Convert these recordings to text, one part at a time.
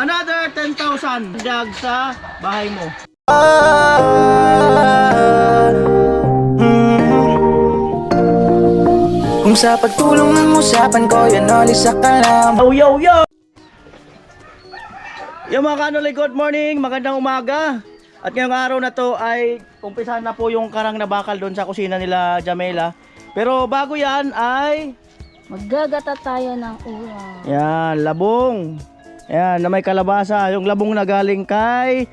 Another 10,000 dag sa bahay mo. Kung sa pagtulong ng usapan ko, yan olisa ka na. Yo! Yung mga kanuli, good morning, magandang umaga. At ngayong araw na to ay umpisahan na po yung karang na bakal doon sa kusina nila Jamela. Pero bago yan ay Maggagata tayo ng ulam. yan, labong. Yan, na may kalabasa. Yung labong na galing kay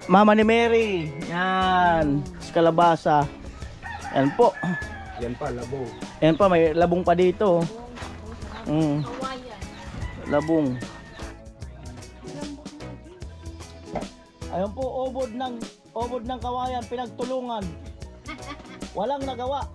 Mama ni Mary. Yan, kalabasa. Yan po. Yan pa, labong. Yan pa, may labong pa dito. Labong. Ayun po, obod ng kawayan, pinagtulungan. Walang nagawa.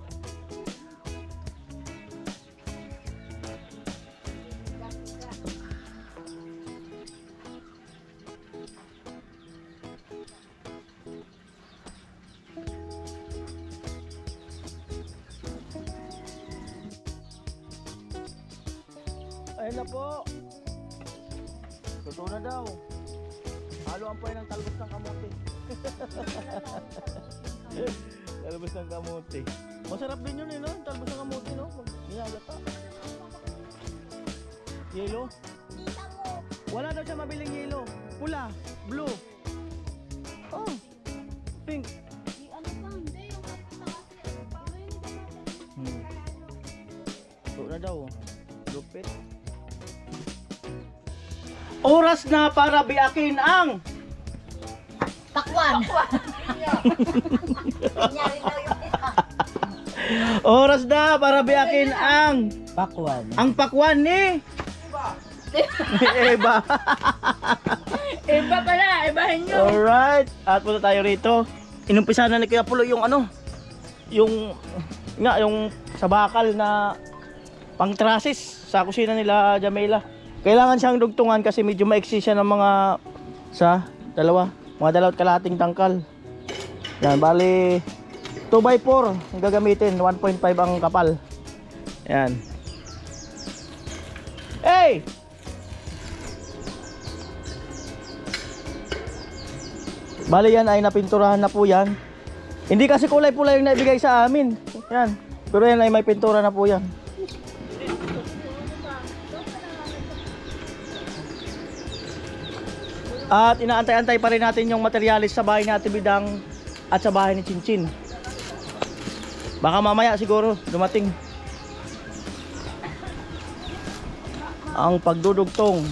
Ayun na po. Totoo na daw. Haluan pa yun ng talbos ng kamote. Talbos ng kamote. Masarap din yun no? Talbos ng kamote no? Niyagata. Yelo? Wala daw siya mabiling yelo. Pula, blue. Oh, pink. Totoo na daw. Lupit. Oras na para biyakin ang Pakwan! Oras na para biyakin ang Pakwan. ang pakwan ni Eva. Iba pala, ibahin nyo! Alright, at punta tayo rito. Inumpisa na ni Kuya Pulo yung yung sa bakal na pang-trasis sa kusina nila Jamela. Kailangan siyang dugtungan kasi medyo maiksi siya ng mga mga dalawat kalahating tangkal. Yan, bali 2x4 ang gagamitin, 1.5 ang kapal. Yan. Hey! Bali yan ay napinturahan na po yan. Hindi kasi kulay pula yung naibigay sa amin. Yan. Pero yan ay may pintura na po yan. At inaantay-antay pa rin natin yung materialis sa bahay ni Ate Bidang at sa bahay ni Chinchin. Baka mamaya siguro dumating ang pagdudugtong.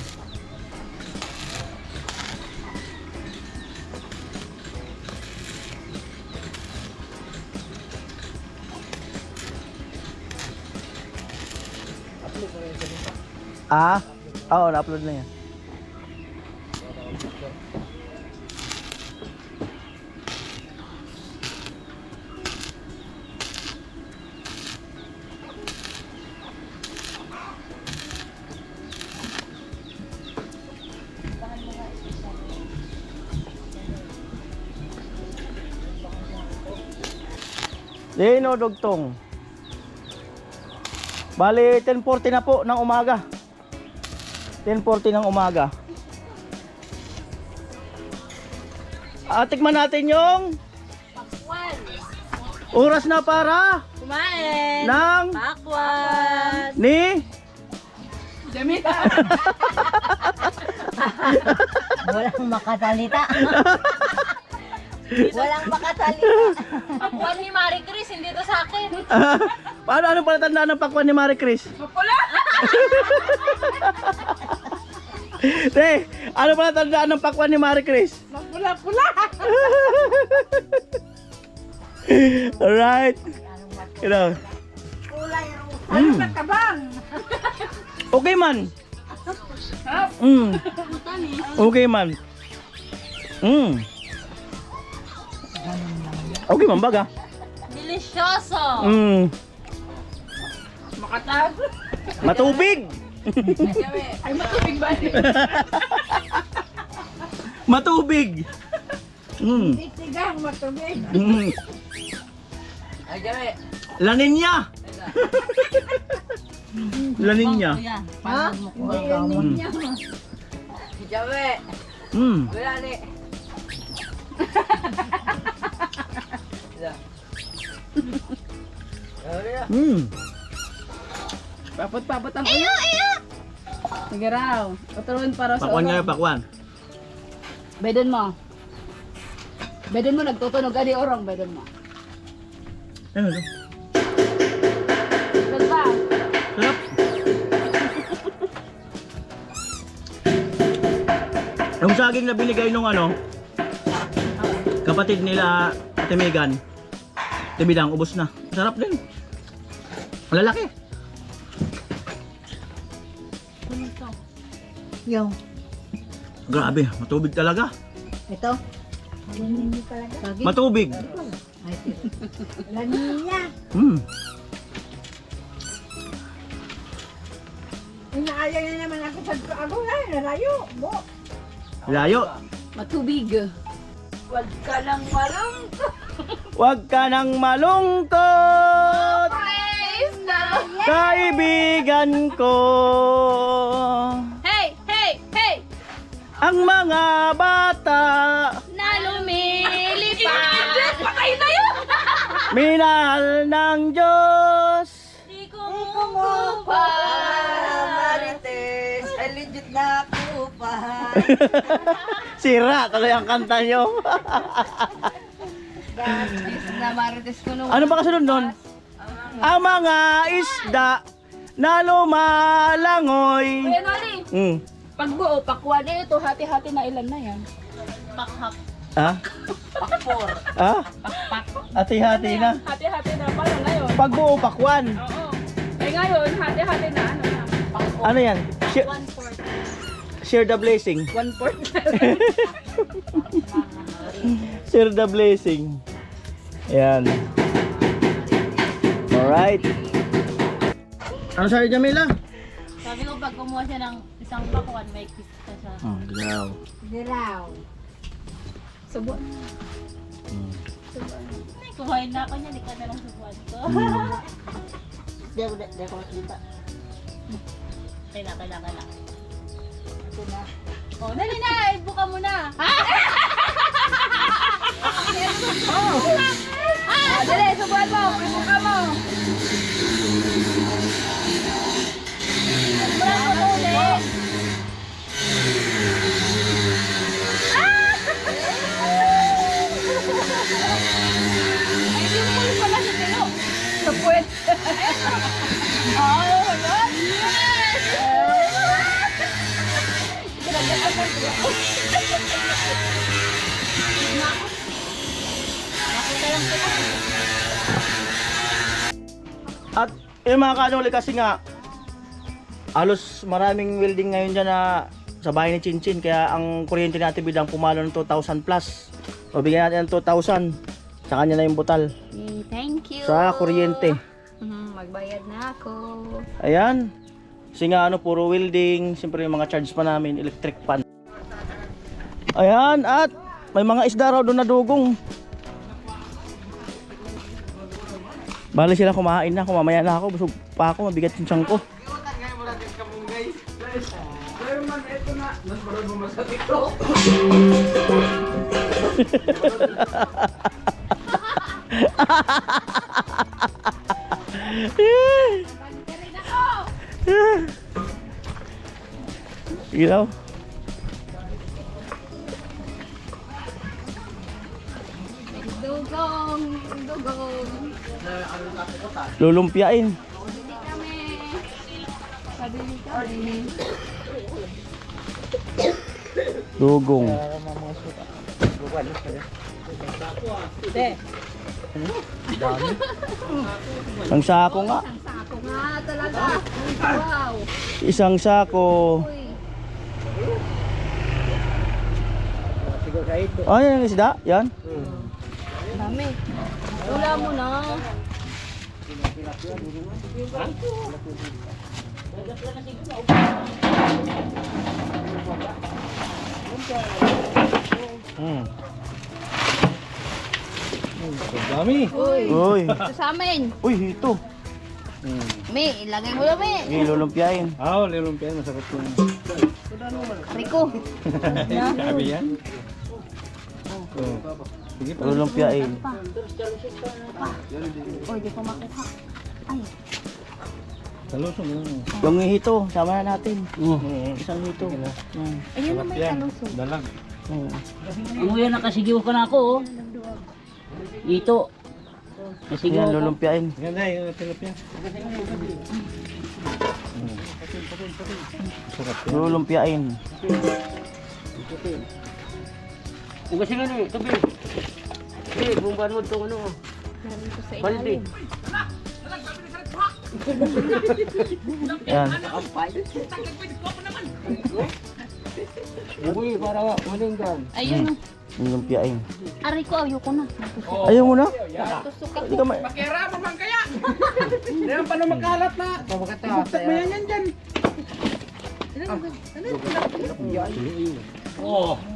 Oo, na-upload na yan. Lino dugtong. Bali 10:40 na po ng umaga. 10:40 ng umaga. Tikman natin yung Pakwan! oras na para Kumain! ng Pakwan! ni Jamila! Walang makasalita. Walang makasalita. Pakwan ni Marie Chris, hindi to sa akin. Ano pala tandaan ng pakwan ni Marie Chris? Pula! Te, ano pala tandaan ng pakwan ni Marie Chris? Pula! Alright. You know. Ano na kabang? Okay man. Okay man. Okay man baga. Delicioso! Makatag! Matubig. Ay, matubig ba? Matubig. Tigang matubig. Ay, gabi. La Niña. La Niña. Ha? Hindi yan niya. Jawe. Wala ni. Papot-papot ang ulo. Sige raw. Patuloy para sa Pakwan ulo. nga, pakwan. Bedon mo. Bedon mo nagtutunog adi orong bedon mo. Ano ito? Bedon ba? Sarap. Yung saging na binigay nung ano, kapatid nila Ate Megan, Tibidang, ubos na. Sarap din. Lalaki. Yung. Grabe, matubig talaga. Ito. Hindi talaga. Matubig. Laninya. Inaaya na naman ako sa ako na. Nalayo. Bo. Layo. Matubig. Wag ka lang walang. Huwag ka nang malungkot, Praise the kaibigan ko. Hey, hey, hey! Ang mga bata, Na lumilipad. Patay na yun! minahal ng Diyos. Di ko pa. Marites. Ay legit na ako pa. Sira tuloy ang kanta nyo. Na marites ko nung. Ano ba kasunod nun? Ang mga isda na lumalangoy. Kuya Noli, pagbuo, pakwan ito, hati-hati na ilan na yan? Pakhap. Ha? Pakpor. Ha? Pakpak. Hati-hati na. Hati-hati na pala ngayon. Pagbuo pakwan. Oo. Eh ngayon, hati-hati na ano na. Pakpor. Ano yan? Share, 1/4. share the blessing. 1/4. Share the blessing. Ayan. Alright. Ano sa'yo, Jamila? Sabi ko pag kumuha siya ng isang pakwan, may kiss ka siya. Oh, dilaw. Dilaw. Subuan. Ay, kumain na ako niya, di ka na lang subuan ko. Di ako makita. Kailangan. Oh, dali na, ibuka mo na. Dali, subuan mo. Ibuka mo. Wala ko ulit. Ay, simple pala si Tino. Sa puwet. Oh, God. At yung mga kanuli kasi nga halos maraming welding ngayon dyan na sa bahay ni Chinchin, kaya ang kuryente natin bidang pumalo ng 2,000 plus. O bigyan natin ng 2,000 sa kanya na yung butal Thank you. sa kuryente. Magbayad na ako. Ayan. Kasi nga ano, puro welding, siyempre yung mga charge pa namin, electric pan. Ayan, at may mga isda raw doon na dugong. Bali sila kumain na, kumamaya na ako, busog pa ako, mabigat yung tiyan ko. Sige daw. Dugong. Lulumpiain. Sabili kami. Dugong. Ang sako nga. Sako nga talaga. Wow. Isang sako. Oh, yan ang isda? Yan? Dami. Wala mo na. Dami. Uy. Ito sa amin. Uy, ito. Me, ilagay mo lang, me. Sige, lulumpiain. Oo, lilumpia. Masarap yun. Rico. Sabi yan. Sige pa. Lulumpiain. Oy, di ko makuha. Ay, Talusong yun. Yung hito, sama na natin. Isang hito. ayun na may kalusog. Dalag. Ang yan nakasigaw ka na ako, oh. Ito. Nasigaw Yan, ako. lulumpiain. Ganda yung tilapia. Lulumpiain. Kung kasi nga no, tabi. Hindi, bumban mo itong ano. Balde. Yan. Uy, para malinggan. Ayun. Lulumpiain. Ari ko, ayoko na. Ayaw mo na? Tusok ako. Hindi ka ma...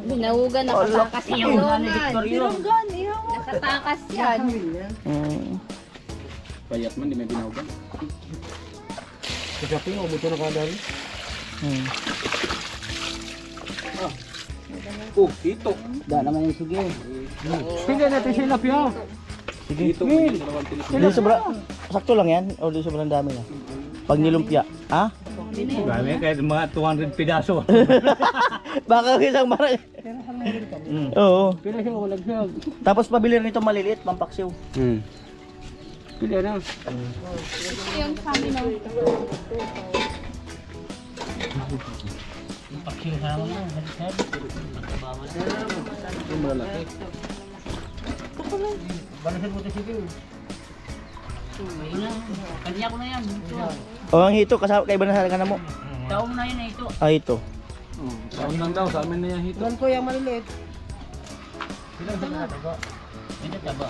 Binahugan, nakatakas yan. Victorio. Nakatakas yan. Payat man, di may binawagan. Kasi mo, buto na kadali. Oh, ito. Da naman yung sigaw. Sige natin sila piya. Sige. Ito, may dalawang tilapia. Hindi sobra... Sakto lang yan? O di sobrang dami na? Pag nilumpia. Ha? Dami, kahit mga 200 pidaso. Baka isang marami. Oo. Pila siya walang siya. Tapos pabili nito maliliit, pampaksiw. Pila na. Yung kami na. Paksiw sa mga Yung malaki. balasan mo ito sigaw. Ayun na. Kanya ko na yan. O ang hito, kasama kay Banasa ka na mo. Tao mo na yun na ito. Ah, ito. Saan lang daw, sa amin na yan hito. Ito taba.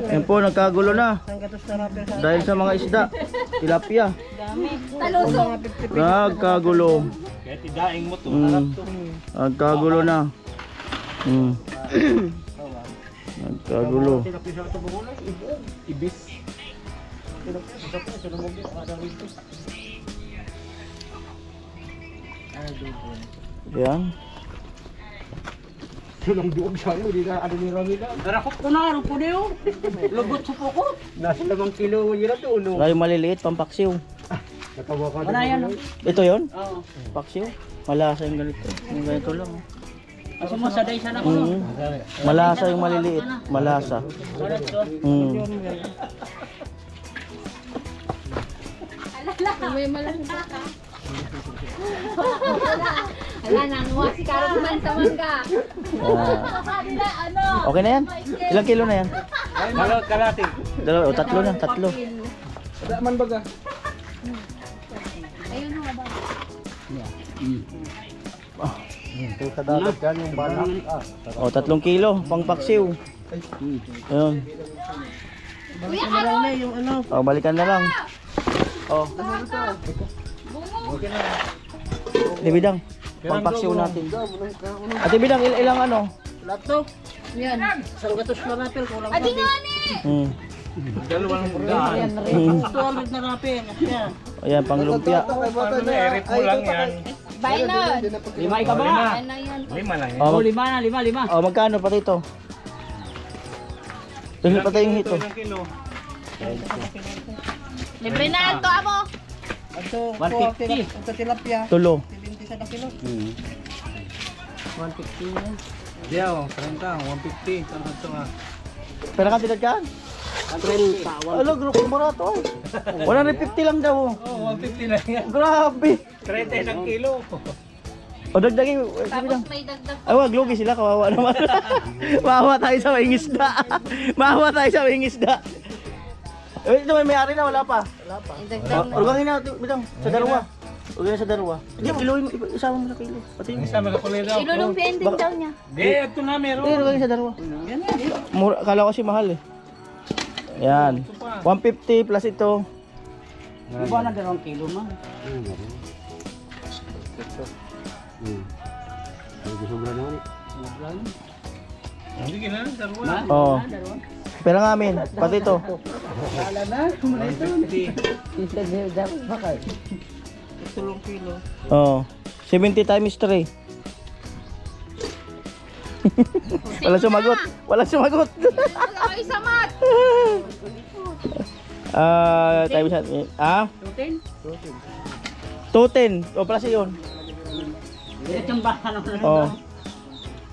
Yan po, nagkagulo na. Dahil sa mga isda. Tilapia. Talusog. Nagkagulo. Kahit idaing mo to. Nagkagulo na. Nagkagulo. Ibis. Yan. Sulang duog siya, hindi na ano ni Ramila. Darakot ko na, ano po na yun? Lugot sa po ko. Nasa 5 kilo yun na to, no? Yung maliliit, pampaksiw. Natawa ka Wala yan. Ito yon? Oo. Paksiw. Malasa yung ganito. Yung ganito lang. Kasi mo saday sana ko. Malasa yung maliliit. Malasa. Wala ito. May malaki. Wala, nanguha si Carol man sa mangga. Okay na yan? Ilang kilo na yan? Kalati. Dalawa, o tatlo na, tatlo. Man baga. Ayun na ba? Ito sa dagat yan yung banak. O, 3 kilo, pang paksiw. Ayun. O, balikan na lang. O. Ate Bidang, pang paksiw natin. Ate Bidang, ilang ano? Yan. Isang gatos na rapel, kulang Adi nga ni! Dalawang daan. 200 na rapel. Yan. Ayan, pang lumpia. Ano, eret mo lang yan. Bainod! Lima ka ba? Yan na yan. 5 lang yan. O, Lima na, lima. o magkano pati ito? Ito pati yung hito. Ilang kilo? Libre na ito, amo! 150. Tulo. 150 yan. Diyaw, 30, 150. Saan ito nga? Pera ka tinad ka? 30. Alo, grupo barato ay. 150 lang daw. Oh, 150 lang yan. Grabe. 30 isang kilo. O dagdagin. Tapos may dagdag Ay, wag, lugi sila. Kawawa naman. Maawa tayo sa may isda. Maawa tayo sa may isda. Eh, ito may-ari na, wala pa. dagdag na. Urgangin na, bidang, sa dalawa. Urgangin sa dalawa. Hindi, kiloin mo, isama mo sa kilo. Pati yung Isama ka pala daw. Ilulumpian din daw niya. Di, ito na meron. Hindi, urgangin sa dalawa. Mura, kala ko kasi mahal eh. Yan. 150 plus ito. Iba na 2 kilo man. Sige na, dalawa. Oo. Pera nga amin, pati ito. 150. Oo. 70 times 3. Walang sumagot. Walang sumagot. Wala kayo sa mat! Times ah? 210. O pala siya yun. Itong baka naman. Oo.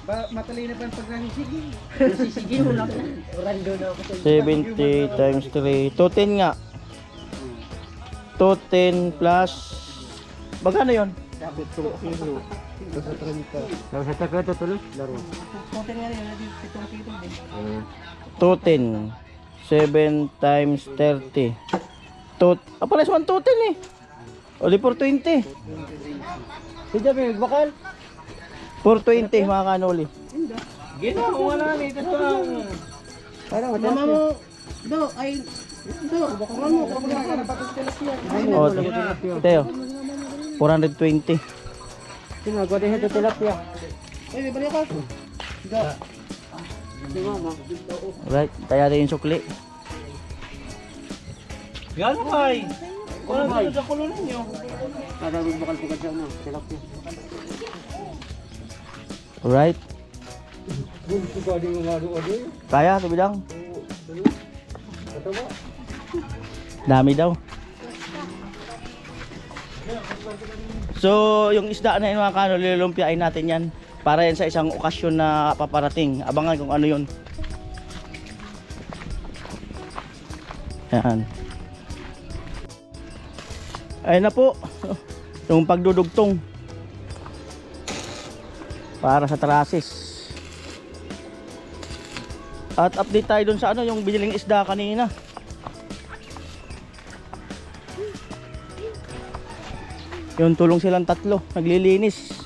Matalino pa yung pagkakisigi. Sige mo lang. Rando na ako sa 70 times 3. 210 nga. 210 plus... Magkano yun? Sa taka ito tuloy. Laro. 210. 7 times 30. Pares 1 210 eh. O di 420. Sige, bakal. 420 mga kanoli. Ginawa, wala na. Ito ang... Parang Mama mo, do, ay, do, baka mo, kapag nakarapatos ka na siya. O, Teo. 420. Tingnan din ito tilapia. Ay, balik ako. Si mama. Right, kaya rin yung sukli. Gano'n kay? Wala na sa kulo ninyo. Kadawin bakal pugad sa ano, tilapia. Alright. Kaya, kabidang. Dami daw. So, yung isda na yun mga kano, lilumpiain natin yan. Para yan sa isang okasyon na paparating. Abangan kung ano yun. Yan. Ayun na po. Yung pagdudugtong. Para sa trasis. At update tayo dun sa ano, yung biniling isda kanina. Yung tulong silang tatlo, naglilinis.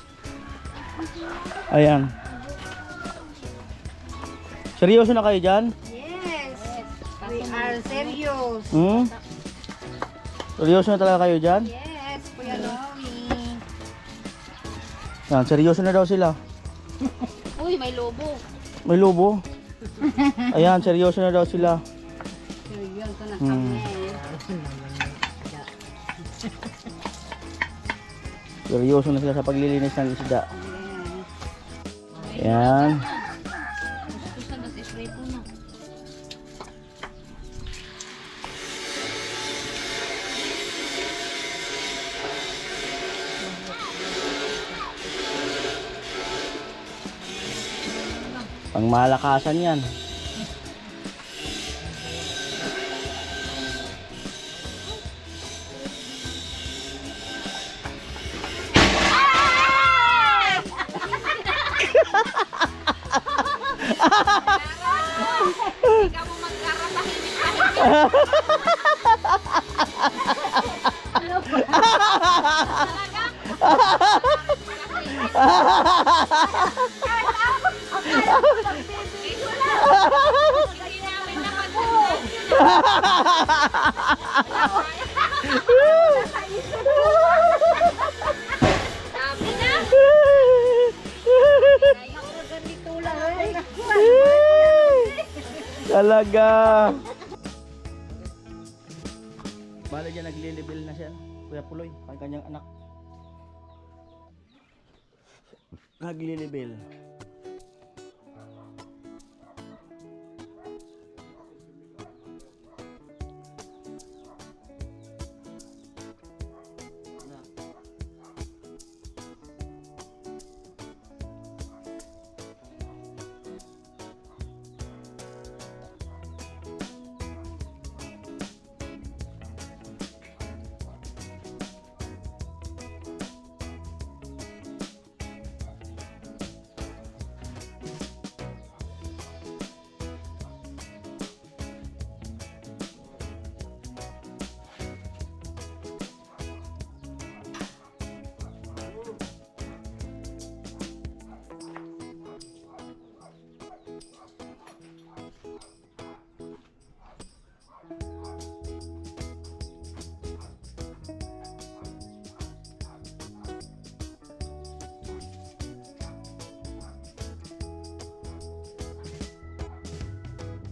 Ayan. Seryoso na kayo dyan? Yes, we are serious. Hmm? Seryoso na talaga kayo dyan? Yes, Kuya Lomi. Yan, seryoso na daw sila. Uy, may lobo. May lobo. Ayan, seryoso na daw sila. Yun, ito na Hmm. Seryoso na sila sa paglilinis ng isda. Ayan. Gusto na si spray po na. Pangmalakasan yan. Ikaw mo magkakatahimik. Talaga. Bale dyan naglilibel na siya. Kuya Puloy, ang kanyang anak. Naglilibel.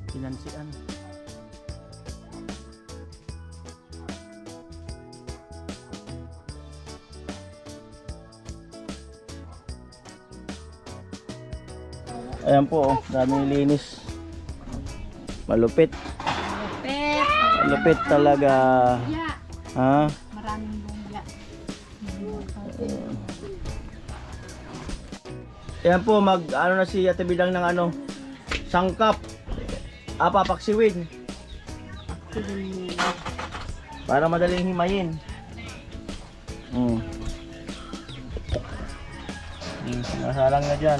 Pinansian. Ayan po, oh, daming linis. Malupit. Pet. Malupit talaga. Ya. Ha? Maraming bungya. Ayan po, ano na si Ate Bidang ng ano, sangkap. Papaksiwin. Para madaling himayin. Nasalang na dyan.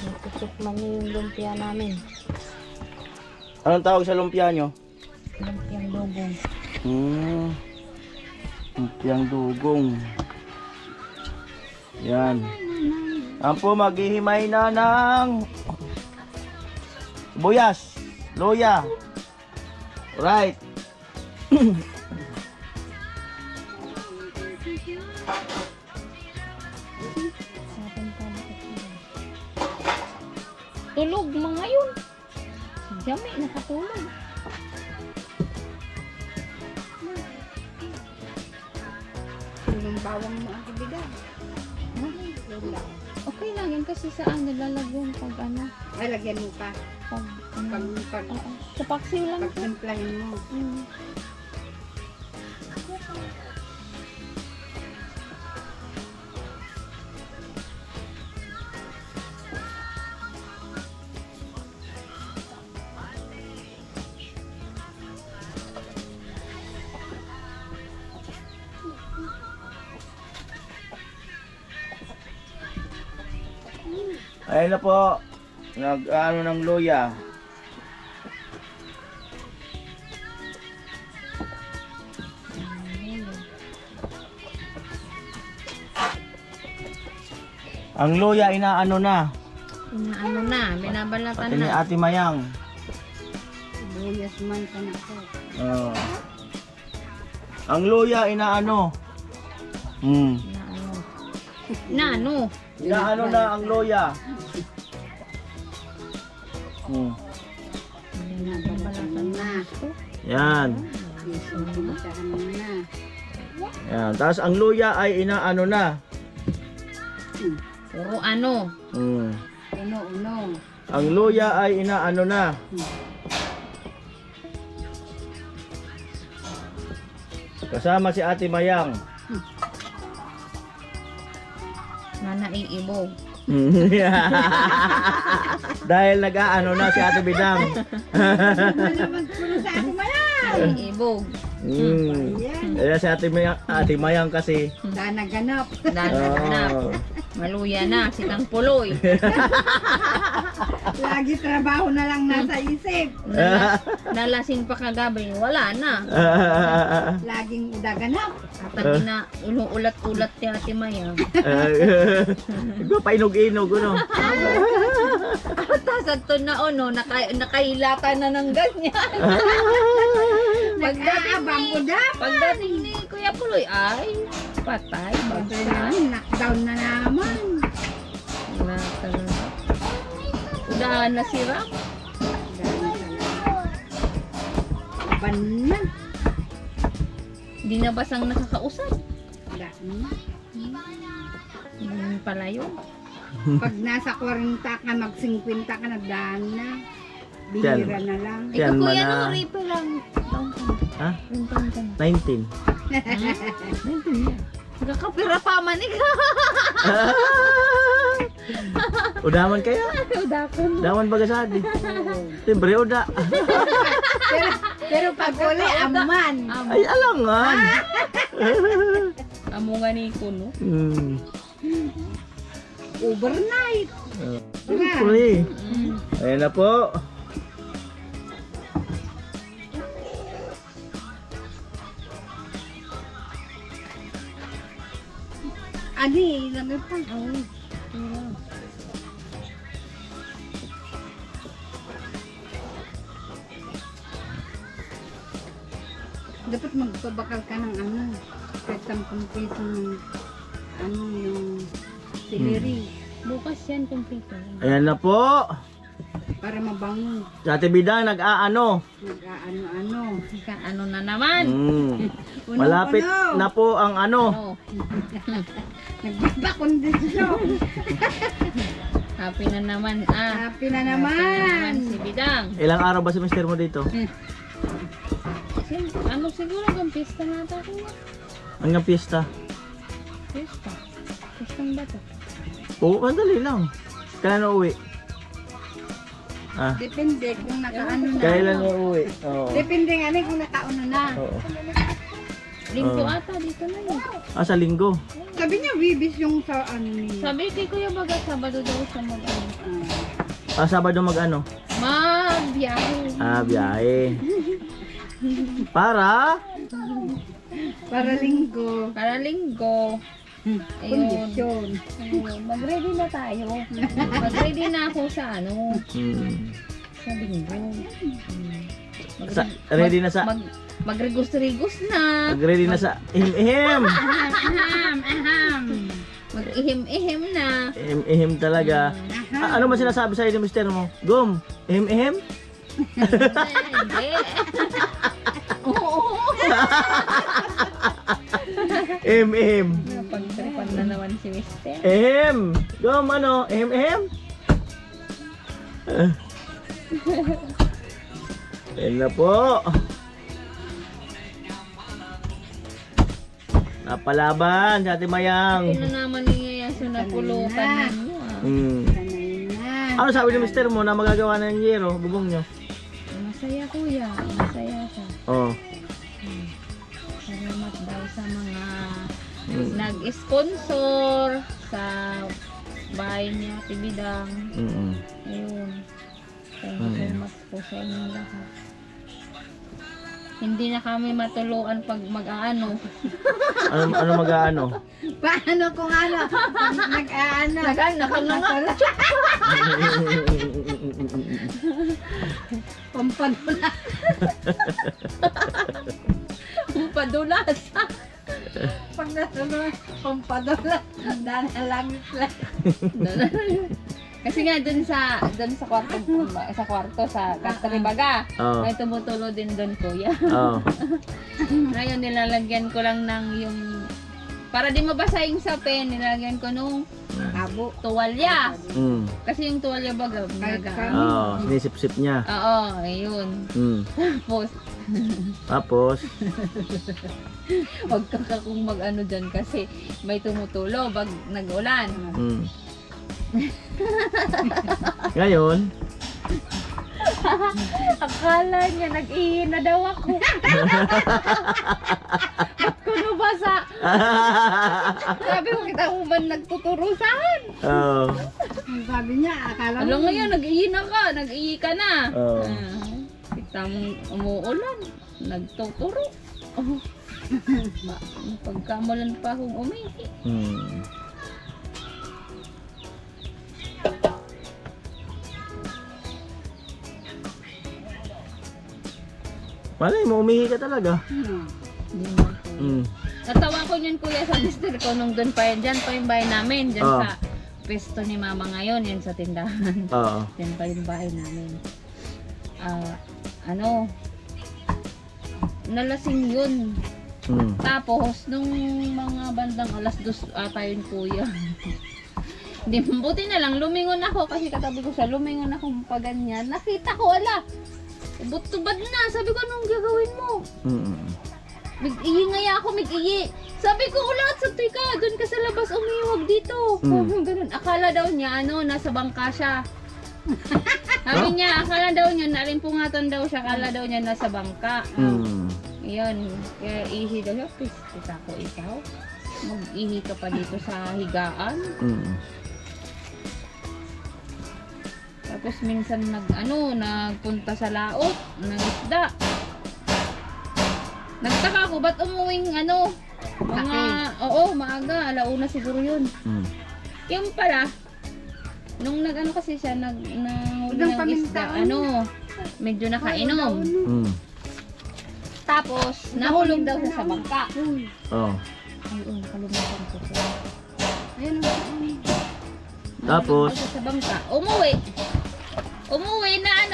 Natusukman niyo yung lumpia namin. Anong tawag sa lumpia nyo? Lumpiang dugong. Lumpiang dugong. Yan. Ang po maghihimay na ng buyas, loya. Right. Tulog mga yun. Dami, nakatulog. Yung bawang mo ang ibigan. Okay lang yan kasi saan nilalagyan pag ano. Ay, lagyan mo pa. Pag sa paksiw lang ito. Pagtimplahin mo. Ayun na po. Nag-ano ng loya. Ang loya inaano na. Ano na, binabalatan Pati ni na. Ate Mayang. Buyas man ka na ko. Ang loya inaano. Na ano? Inaano na ang loya. Binabalatan na. Yan. Isahan mo na. Yan. Tapos ang luya ay inaano na. Puro ano? Uno. Ang luya ay inaano na. Kasama si Ate Mayang. Na naiibog. Dahil nag-aano na si Ate Bidang. Naiibog. Kaya si Ate Mayang kasi. Danaganap. Nananap. Maluya na, sitang puloy. Lagi trabaho na lang nasa isip. Nalasing pa kagabi, wala na. Laging udaganap. At na inuulat-ulat ni Ate Mayang. Iba pa inog-inog, ano? Tapos ito na ono, nakailata na ng ganyan. Pagdating ni Kuya Puloy, ay, patay, bagsak. Knockdown na naman. Wala talaga. Udahan na si Ram. Ban na. Hindi na basang nakakausap. Daan. Yun pala yun. Pag nasa 40 ka, mag-50 ka, nagdaan na. Bihira na lang. Ikaw Yan Kuya, man no, na. Ripe lang. Taon ka na. Ha? Ilang taon ka na? 19. Nagkakapira pa man ikaw. Udaman kaya? Udakon. Udaman bagasadi. Timbre uda. Pero pag uli, aman. Ay, alangan. Amo nga ni Kuno. Overnight. Siyempre. Ayan na po. Ani, lami pa. Dapat magpabakal ka ng ano, kahit 10 piso ng ano yung celery. Bukas yan, kumpleto. Ayan na po. Para mabango. Si Ate Bidang nag-aano. Nag-ano-ano. Ano na naman? Malapit na po ang ano. Nagbabakondisyon. Happy na naman. Happy na Happy na naman naman. si Bidang. Ilang araw ba si mister mo dito? Ano siguro kung pista na ito ko? Hanggang piyesta. Pista. Pistang ba ito? Oo, madali lang. Kailan na uwi? Depende kung nakaano na. Kailan na uwi? Oo. Depende nga rin kung nakaano na. Oo. Linggo Oh. ata dito na yun. Sa linggo. Sabi niya, wibis yung sa ano niya. Sabi kay Kuya Baga, Sabado daw siya mag-ano. Sabado mag-ano? Magbiyahe. Biyahe. Para? Para linggo. Para linggo. Ayun. Kondisyon. Ayun. Mag-ready na tayo. Mag-ready na ako sa ano. Sa linggo. Ready na sa... Magregos-regos na. Ready na sa ihim-ihim. Mag-ihim-ihim na. Ihim-ihim talaga. Ano man sinasabi sa'yo ni mister mo? Gum, ihim-ihim? Hindi. Oo. Ihim-ihim. Napagtripan na naman si Mister. Ihim. Gum, ano? Ihim-ihim? Yan na po. Napalaban sa Ate Mayang. Ito na naman yung yaso na pulutan ninyo. Sanay na. Ano sabi ni mister mo na magagawa na ng yero, bubong nyo? Masaya kuya. Masaya siya. Oo. Salamat daw sa mga nag-sponsor sa bahay niya, Tibidang. Ayun. Thank you so much po sa inyong lahat. Hindi na kami matuluan pag mag-aano. Ano mag-aano? Paano kung ano? Nag-ano? Nag-ano? Pampadula. Padulas. Pag natulungan, pampadula. Dahil langit lang. Kasi nga dun sa kwarto sa Kastribaga. Oo. May tumutulo din dun kuya. Oo. Ngayon nilalagyan ko lang ng yung para di mabasa yung sapin, nilalagyan ko nung Abo. tuwalya. Kasi yung tuwalya baga Kahit Oo, sinisip-sip niya. Oo, ayun. Tapos Tapos, wag ka kung mag-ano dyan kasi may tumutulo pag nag-ulan. ngayon, Akala niya nag-ihi na daw ako. Ba't ko nabasa? Sabi ko kita mo man nagtuturusan. oo. Sabi niya, akala Alam mo yan, nag-ihi na ka. Nag-ihi ka na. Oo. Kita mo umuulan. Nagtuturo. Pagkamulan pa akong umihi. Malay mo, umihi ka talaga. Hindi na po. Natawa ko yun kuya sa mister ko nung doon pa yan. Dyan pa yung bahay namin. Dyan Oo. sa pesto ni mama ngayon. Yan sa tindahan. Oo. Dyan pa yung bahay namin. Nalasing yun. Tapos, nung mga bandang alas 2 ata yun kuya. Di, buti na lang, lumingon ako kasi katabi ko siya, lumingon ako pa ganyan. Nakita ko, ala, butubad na. Sabi ko, anong gagawin mo? Mag-iyi ngaya ako, mag-iyi. Sabi ko, ulat sa ka, doon ka sa labas, umiwag dito. Ganun. Akala daw niya, nasa bangka siya. Sabi niya, akala daw niya, nalimpungatan daw siya, akala daw niya nasa bangka. Yun, kaya ihi daw siya, pisa ko ikaw. Mag-ihi ka pa dito sa higaan. Tapos minsan nagpunta sa laot ng isda. Nagtaka ko, ba't umuwing maaga, alauna siguro yun. Yung pala, nung kasi siya, nahuli ng isda, medyo nakainom. Tapos, nahulog daw siya sa bangka. Oo. Ayun, nakalimutan ko siya. Ayun. Tapos, Sa bangka. Umuwi na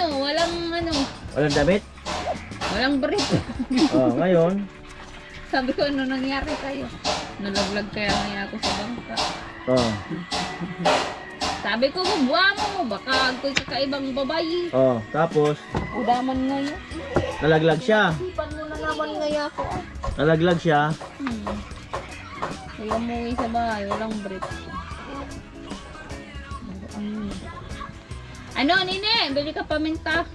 walang damit. walang brief. Oh, ngayon, Sabi ko, ano nangyari kayo? Nalaglag kaya ngayon ako sa bangka. oh, Sabi ko, buwa mo, baka ako'y kakaibang babae. oh, tapos, Udaman ngayon. nalaglag siya. Ipan mo na naman ngayon ako. Nalaglag siya. Kaya umuwi sa bahay, walang brief. Ano, Nine? Bili ka paminta.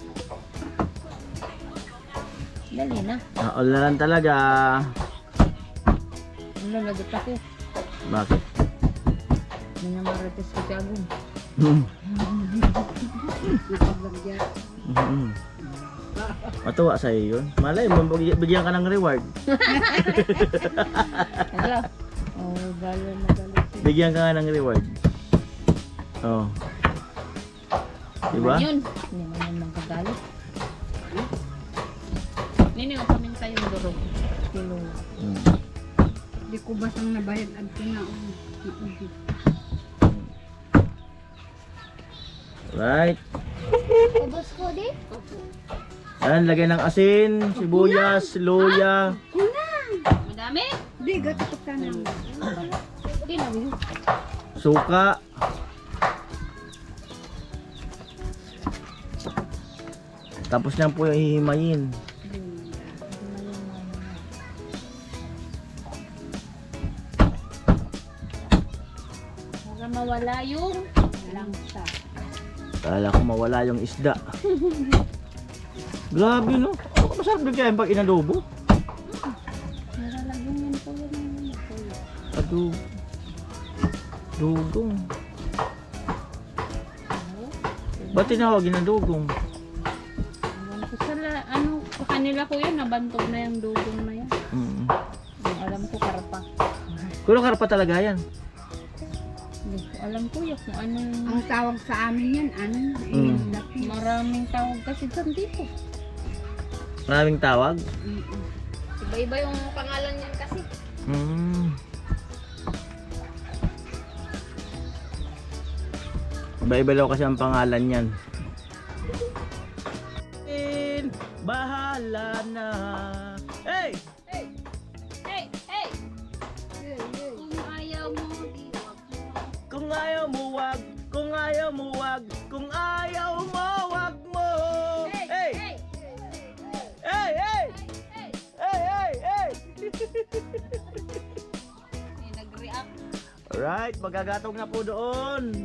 Dali na. Naulalan talaga. Ang lalagot ako. Bakit? Minamarites ko si Agong. Matuwa sa'yo yun. Malay mo, bigyan ka ng reward. Hala. Oh, galo na galo. Bigyan ka nga ng reward. Oh. Diba? Yun. Hindi man yun magkagalit. Nini, o paminta yung durog. Kilo. Hmm. Di ko basang nabayad ang na. Right. Ubos ko di? Ayan, lagay ng asin, sibuyas, luya. Madami? Di, gatutok ka na. Hindi na. Suka. Tapos lang po yung hihimayin. Para mawala yung Langsa. Kala ko mawala yung isda. Grabe no. Masarap din kaya pag inadobo. nalalagyan yan po yan. Adobo. Dugong. Ba't tinawag inadugong? Ewan ko sa sa kanila ko yun, nabantog na yung dugong na yan. Yung alam ko, karpa. Kulo karpa talaga yan. Hindi ko alam ko yun kung ano yung... Ang tawag sa amin yan, ano? Maraming tawag kasi dyan dito. Maraming tawag. Iba-iba yung pangalan niyan kasi. Iba-iba daw kasi ang pangalan niyan. Bahala na. Hey! Hey! Hey! Hey! Kung ayaw mo, di wag mo. Kung ayaw mo wag, kung ayaw mo wag, kung ayaw mo wag mo. Hey! Hey! Hey! Hey! Hey! Hey! Hey! Hey! May nag-react. Alright, magagatong na po doon.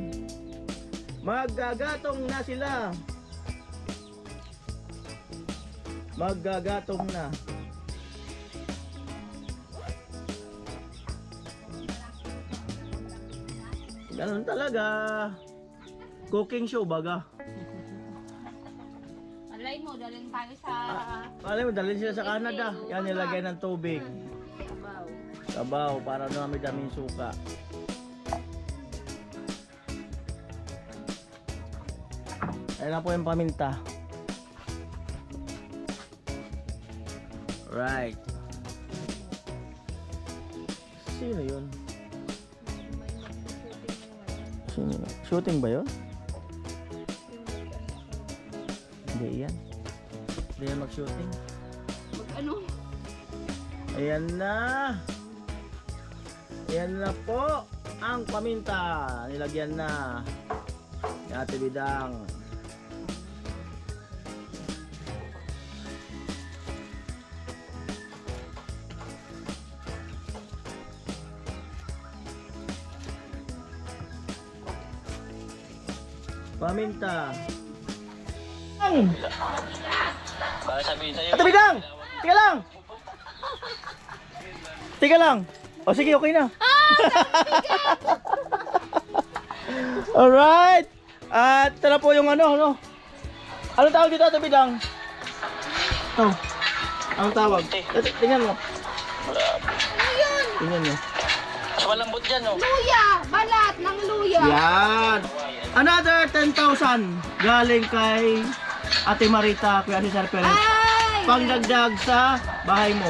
Magagatong na sila. Magagatong na. Ganun talaga. Cooking show baga. Alay mo, dalhin tayo sa Alam mo, dalhin sila sa Canada. Yan, nilagay ng tubig. Sabaw. Sabaw, para dami-daming suka. Ayan na po yung paminta. Right. Sino yun? Sino yun? Shooting ba yun? Hindi yan. Hindi yan mag-shooting. Ano? Ayan na. Ayan na po ang paminta. Nilagyan na. Ni Ate Bidang. Paminta. Ate Bidang! Tika lang! Tika lang! O sige, okay na. Alright! At ito na po yung ano. Ano tawag dito, Ate Bidang? Oh. Anong tawag? Tingnan mo. Tingnan mo. Luya! Balat ng luya! Yan! Another 10,000 galing kay Ate Marita, Kuya Cesar Perez. Pangdagdag sa bahay mo.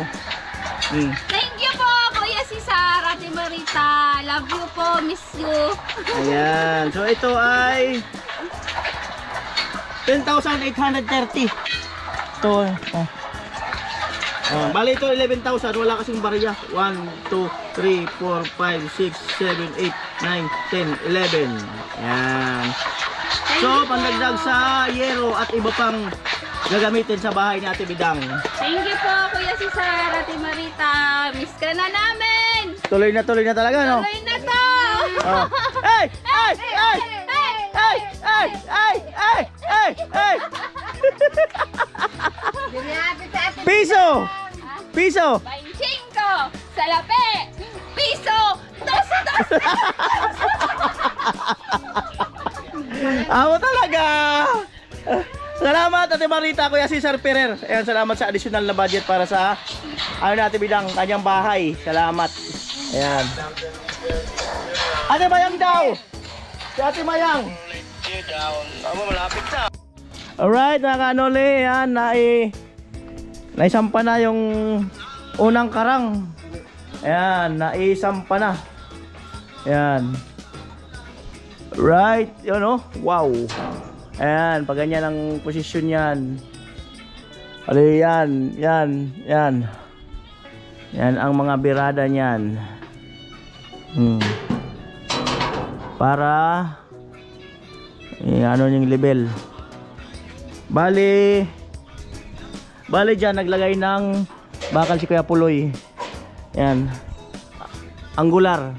Thank you po, Kuya Cesar, Ate Marita. love you po. Miss you. Ayan. So ito ay 10,830. Ito. Bali ito 11,000. Wala kasing barya. 1, 2, 3, 4, 5, 6, 7, 8, 9, 10, 11. Ayan. So pandagdag sa yero at iba pang gagamitin sa bahay ni Ate Bidang. Thank you po, Kuya Cesar, Ate Marita. Miss ka na namin. Tuloy na talaga, no? Tuloy na to. Oh. Ay! Ay! Ay! Ay! Ay! Ay! Ay! Ay! Ay! Piso! Piso! 25. Salapi. Piso. Dos. Ako talaga! Salamat Ate Marita, Kuya Cesar Ferrer. Ayan, salamat sa additional na budget para sa ano natin bilang kanyang bahay. Salamat. Ayan. Ate Mayang daw! Si Ate Mayang! Alright, mga kanoli, yan, naisampa na yung unang karang. Ayan, naisampa na. Ayan. Right, yun oh, wow. Ayan, pag ganyan ang posisyon yan. Ali, yan. Yan ang mga birada niyan. Para ano yung level. Bali dyan naglagay ng bakal si Kuya Puloy. Yan. Angular.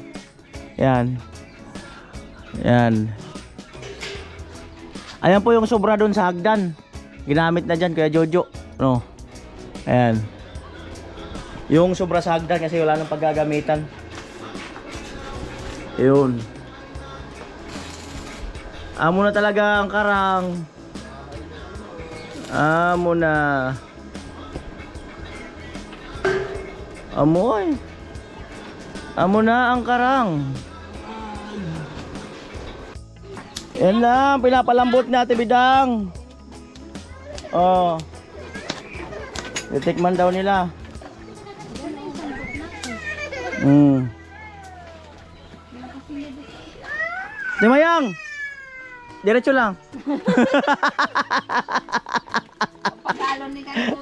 Yan. Ayan po yung sobra doon sa hagdan. Ginamit na dyan Kuya Jojo, no? Ayan. Yung sobra sa hagdan kasi wala nang paggagamitan. Yun. Amo na talaga ang karang. Amo na. Amoy. Amo na ang karang. Yan lang, pinapalambot natin Bidang. Oh. Titikman daw nila. Di Mayang. Diretso lang. Pagalo ni kayo.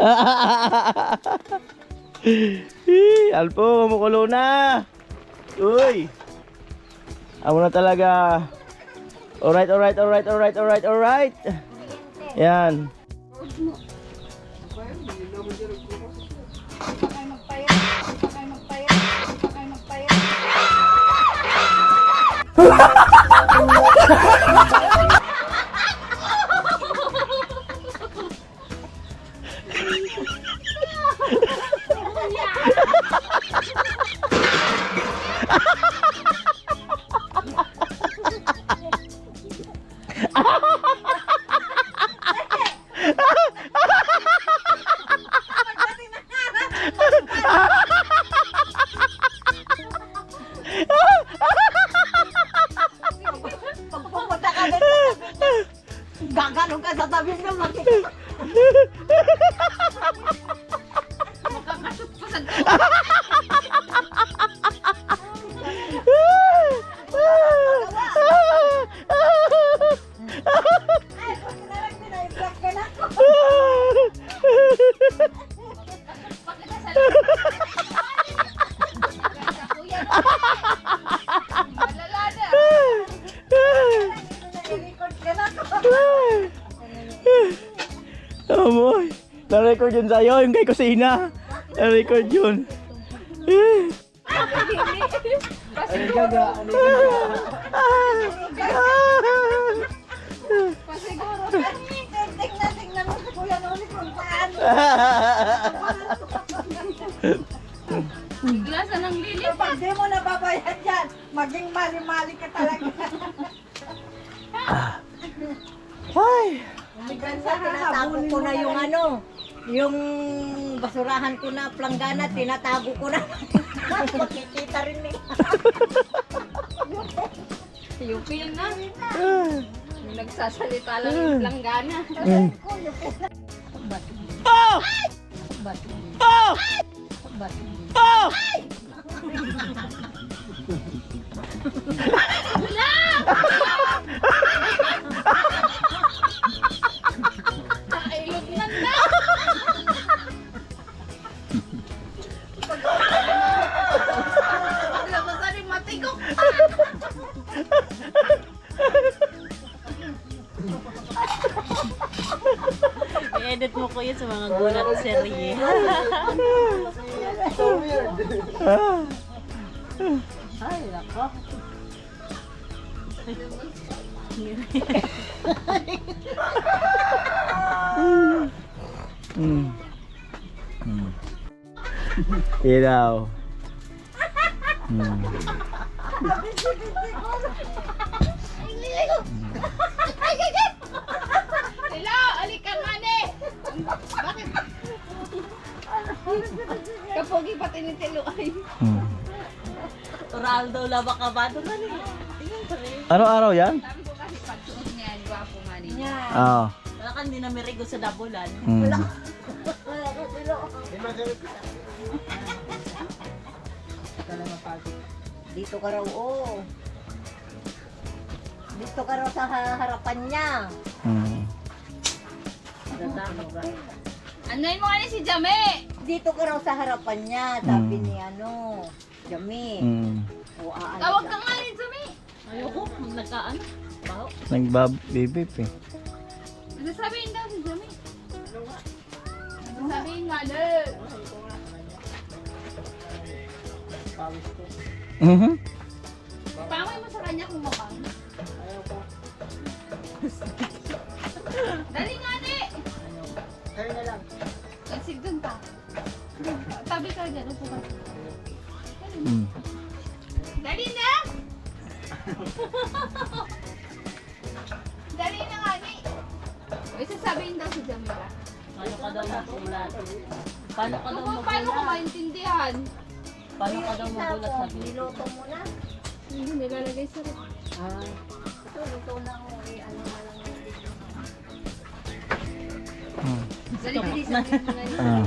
Alpo, kumukulo na. Uy. Amo na talaga. Alright. Yan. Gagalong ka sa tabi ng makikita. Makakasot pa sa Amoy, na-record yun sa'yo, yung kay kusina. Na-record yun. pasiguro. Tingnan mo sa kuya Noli kung paano. Glasa ng lili. Pag di mo nababayad yan, maging mali-mali ka talaga. Ay! Tinatago ko na yung yung basurahan ko na planggana, tinatago ko na. Makikita rin eh. Yung feel na. Yung nagsasalita lang yung langgana. Oh! Oh! Oh! Ilugnan na! Labas rin matigok. I-edit mo ko yun sa mga gulat serye. Ay, nako. Ilaw. Hello, alikan mani! Bakit? Kapogi pati ni Tilo ay. Raldo la baka ba doon na niya? Araw-araw yan? Sabi ko kasi pagsuot niya, gwapo mani. Oo. Wala ka hindi na mirigo sa dabulan. Dito ka raw, oo. Dito ka raw sa harapan niya. Dadama ba? Anoy mo nga si Jame! Dito ka raw sa harapan niya, sabi ni Jami. O Tawag ka nga ni Jame! Ayoko, nagkaano? Baho. Nagbabibip eh. Ano sabihin daw si Jame? Ano sabihin nga na? Pamay mo sa kanya kung mapang. Dali nga ni! Dali na lang. Sig dun ka. Tabi ka dyan, upo ka. Dali na! Dali na nga ni! May sasabihin daw si Jamila. Paano ka daw magulat? Paano ka daw Kung paano ko magulat? maintindihan? Paano ka daw magulat sabi? Niluto mo na. Hindi nilalagay sa rep. Ito, luto na ako. Ano na lang. Dali, dali, sabihin mo na yun.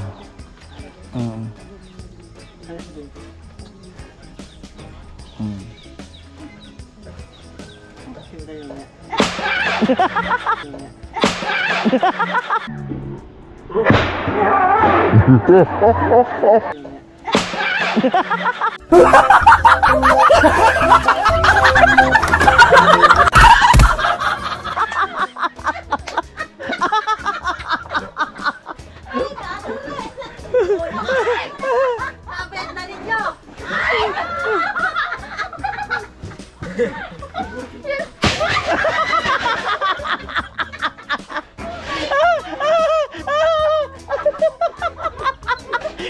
Kapit na ninyo!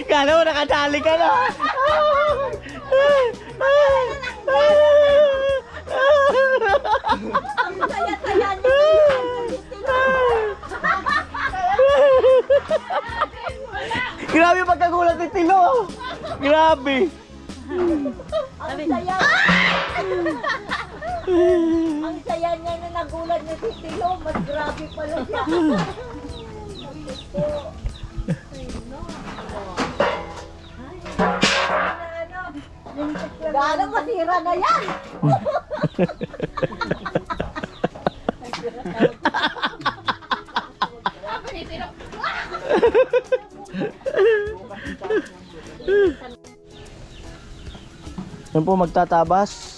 Kala mo nakadali ka na. Ang saya-saya niyo! Grabe yung pagkagulat ni Tilo. Grabe. Ang saya! Ang saya niya na nagulat na si Tilo. Mas grabe pala siya. Gaano masira na yan? Sabi ni Tilo, Yan po magtatabas.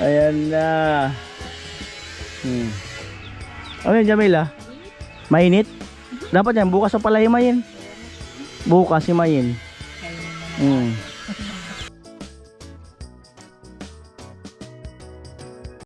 Ayan na. Ano yan, Jamila? Mainit? Dapat yan, bukas pa pala himayin. Bukas himayin.